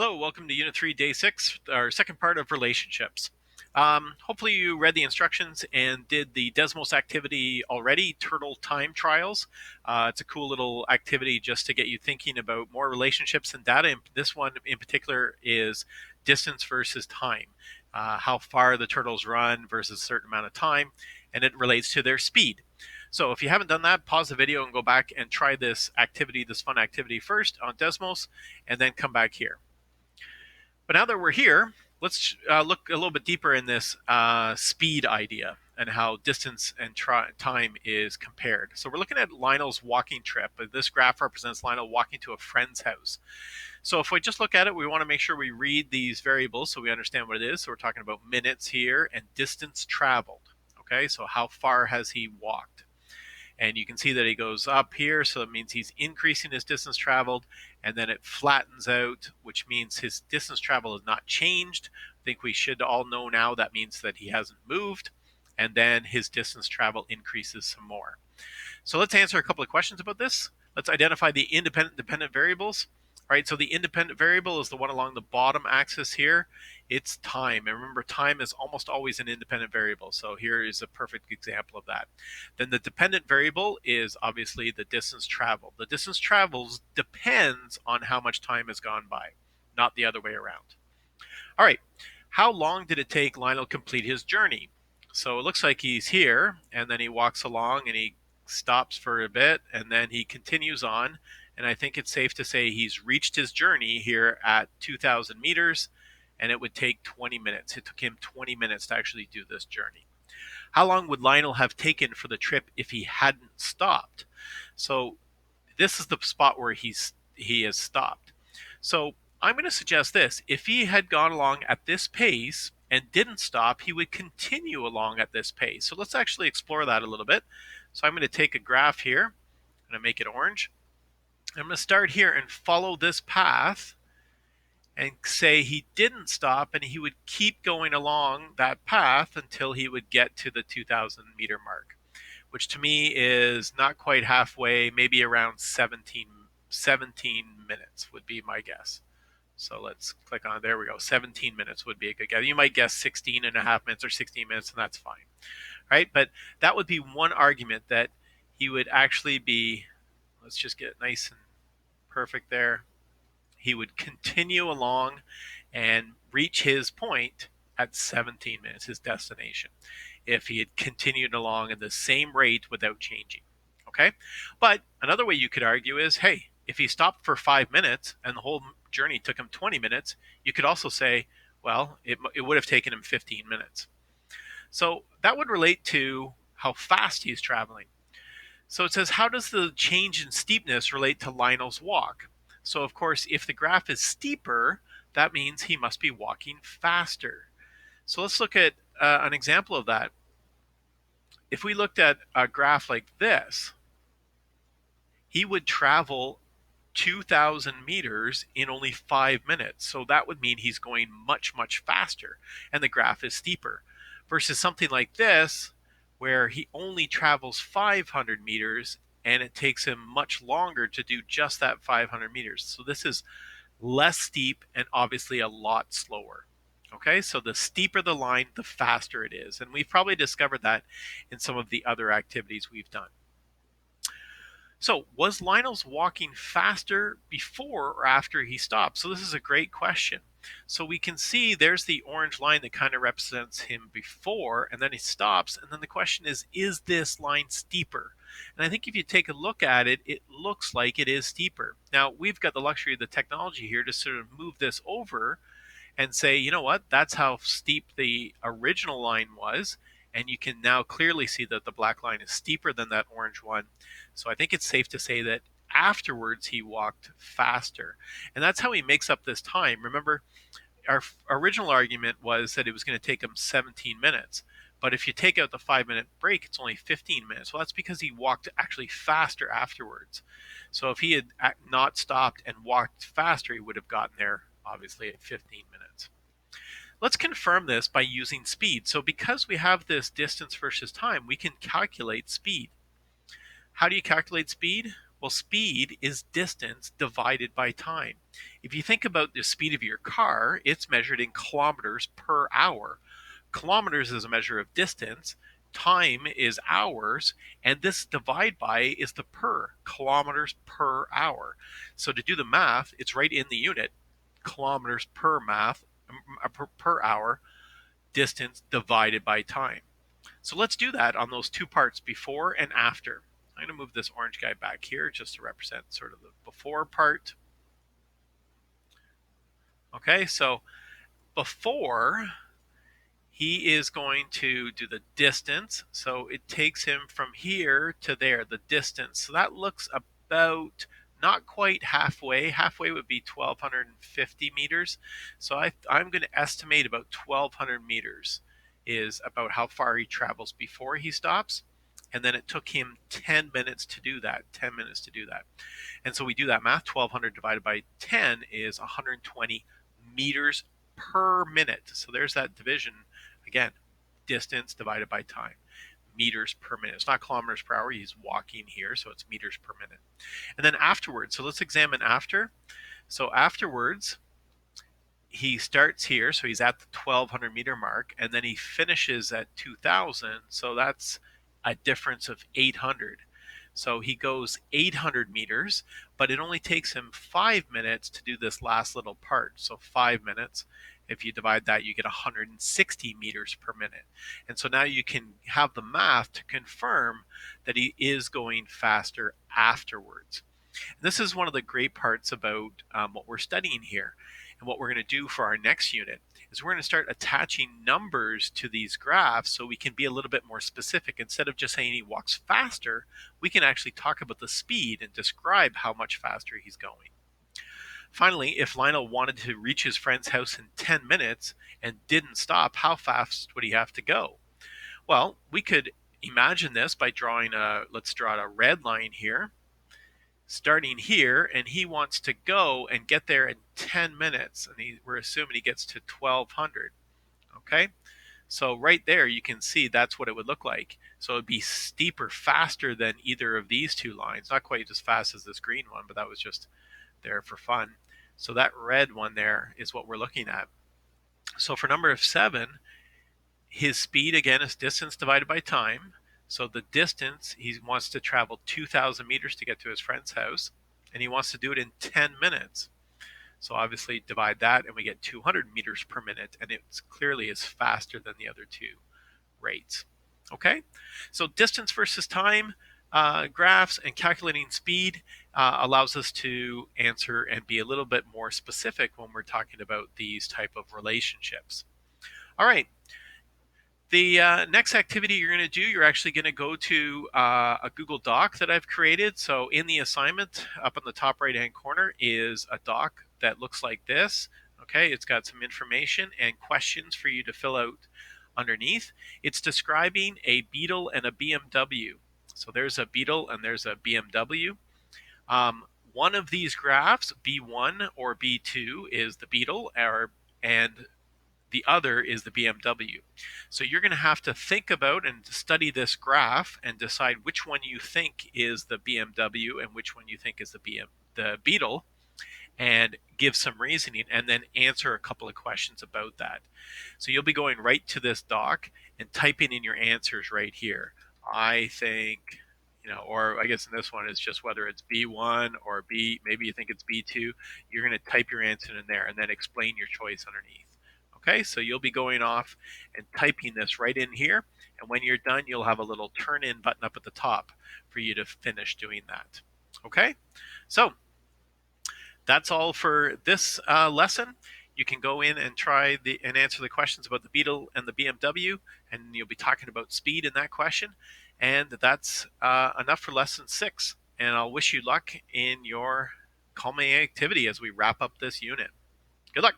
Hello, welcome to Unit 3, Day 6, our second part of relationships. Hopefully you read the instructions and did the Desmos activity already, Turtle Time Trials. It's a cool little activity just to get you thinking about more relationships and data. This one in particular is distance versus time, how far the turtles run versus a certain amount of time, and it relates to their speed. So if you haven't done that, pause the video and go back and try this activity, this fun activity first on Desmos, and then come back here. But now that we're here, let's look a little bit deeper in this speed idea and how distance and time is compared. So we're looking at Lionel's walking trip. This graph represents Lionel walking to a friend's house. So if we just look at it, we want to make sure we read these variables so we understand what it is. So we're talking about minutes here and distance traveled. Okay, so how far has he walked? And you can see that he goes up here, so it means he's increasing his distance traveled, and then it flattens out, which means his distance travel has not changed. I think we should all know now that means that he hasn't moved, and then his distance travel increases some more. So let's answer a couple of questions about this. Let's identify the independent dependent variables. All right, so the independent variable is the one along the bottom axis here. It's time. And remember, time is almost always an independent variable. So here is a perfect example of that. Then the dependent variable is obviously the distance traveled. The distance traveled depends on how much time has gone by, not the other way around. All right, how long did it take Lionel complete his journey? So it looks like he's here, and then he walks along and he stops for a bit, and then he continues on. And I think it's safe to say he's reached his journey here at 2,000 meters, and it would take 20 minutes. It took him 20 minutes to actually do this journey. How long would Lionel have taken for the trip if he hadn't stopped? So this is the spot where he has stopped. So I'm going to suggest this. If he had gone along at this pace and didn't stop, he would continue along at this pace. So let's actually explore that a little bit. So I'm going to take a graph here. I'm going to make it orange. I'm going to start here and follow this path and say he didn't stop, and he would keep going along that path until he would get to the 2,000 meter mark, which to me is not quite halfway, maybe around 17 minutes would be my guess. So let's click on, there we go, 17 minutes would be a good guess. You might guess 16 and a half minutes or 16 minutes, and that's fine, right? But that would be one argument, that he would actually be, let's just get it nice and perfect there. He would continue along and reach his point at 17 minutes, his destination, if he had continued along at the same rate without changing. Okay? But another way you could argue is, hey, if he stopped for 5 minutes and the whole journey took him 20 minutes, you could also say, well, it would have taken him 15 minutes. So that would relate to how fast he's traveling. So it says, how does the change in steepness relate to Lionel's walk? So of course, if the graph is steeper, that means he must be walking faster. So let's look at an example of that. If we looked at a graph like this, he would travel 2,000 meters in only 5 minutes. So that would mean he's going much, much faster, and the graph is steeper. Versus something like this, where he only travels 500 meters and it takes him much longer to do just that 500 meters. So this is less steep and obviously a lot slower. Okay, so the steeper the line, the faster it is. And we've probably discovered that in some of the other activities we've done. So was Lionel's walking faster before or after he stopped? So this is a great question. So we can see there's the orange line that kind of represents him before, and then he stops. And then the question is this line steeper? And I think if you take a look at it, it looks like it is steeper. Now, we've got the luxury of the technology here to sort of move this over and say, you know what, that's how steep the original line was. And you can now clearly see that the black line is steeper than that orange one. So I think it's safe to say that afterwards he walked faster. And that's how he makes up this time. Remember, our original argument was that it was going to take him 17 minutes. But if you take out the 5-minute break, it's only 15 minutes. Well, that's because he walked actually faster afterwards. So if he had not stopped and walked faster, he would have gotten there, obviously, at 15 minutes. Let's confirm this by using speed. So because we have this distance versus time, we can calculate speed. How do you calculate speed? Well, speed is distance divided by time. If you think about the speed of your car, it's measured in kilometers per hour. Kilometers is a measure of distance, time is hours, and this divide by is the per, kilometers per hour. So to do the math, it's right in the unit, kilometers per hour, distance divided by time. So let's do that on those two parts, before and after. I'm going to move this orange guy back here just to represent sort of the before part. Okay, so before, he is going to do the distance. So it takes him from here to there, the distance. So that looks about not quite halfway. Halfway would be 1,250 meters. So I'm going to estimate about 1,200 meters is about how far he travels before he stops. And then it took him 10 minutes to do that, 10 minutes to do that. And so we do that math, 1,200 divided by 10 is 120 meters per minute. So there's that division. Again, distance divided by time, meters per minute. It's not kilometers per hour. He's walking here, so it's meters per minute. And then afterwards, so let's examine after. So afterwards, he starts here, so he's at the 1,200 meter mark, and then he finishes at 2,000. So that's a difference of 800. So he goes 800 meters, but it only takes him 5 minutes to do this last little part. So 5 minutes. If you divide that, you get 160 meters per minute. And so now you can have the math to confirm that he is going faster afterwards. And this is one of the great parts about what we're studying here. And what we're going to do for our next unit is we're going to start attaching numbers to these graphs so we can be a little bit more specific. Instead of just saying he walks faster, we can actually talk about the speed and describe how much faster he's going. Finally, if Lionel wanted to reach his friend's house in 10 minutes and didn't stop, how fast would he have to go? Well, we could imagine this by drawing let's draw a red line here, starting here, and he wants to go and get there in 10 minutes. And we're assuming he gets to 1,200. Okay, so right there you can see that's what it would look like. So it'd be steeper, faster than either of these two lines. Not quite as fast as this green one, but that was just there for fun. So that red one there is what we're looking at. So for number 7, his speed again is distance divided by time. So the distance, he wants to travel 2,000 meters to get to his friend's house, and he wants to do it in 10 minutes. So obviously divide that and we get 200 meters per minute, and it's clearly is faster than the other two rates. Okay, so distance versus time graphs and calculating speed allows us to answer and be a little bit more specific when we're talking about these type of relationships. All right. The next activity you're going to do, you're actually going to go to a Google Doc that I've created. So in the assignment, up in the top right-hand corner is a doc that looks like this. Okay, it's got some information and questions for you to fill out underneath. It's describing a Beetle and a BMW. So there's a Beetle and there's a BMW. One of these graphs, B1 or B2, is the Beetle, and the other is the BMW. So you're going to have to think about and study this graph and decide which one you think is the BMW and which one you think is the Beetle, and give some reasoning and then answer a couple of questions about that. So you'll be going right to this doc and typing in your answers right here. I think, or I guess in this one it's just whether it's B1 or maybe you think it's B2. You're going to type your answer in there and then explain your choice underneath. Okay, so you'll be going off and typing this right in here, and when you're done, you'll have a little turn in button up at the top for you to finish doing that. Okay, so that's all for this lesson. You can go in and try and answer the questions about the Beetle and the BMW, and you'll be talking about speed in that question. And that's enough for lesson 6. And I'll wish you luck in your culminating activity as we wrap up this unit. Good luck.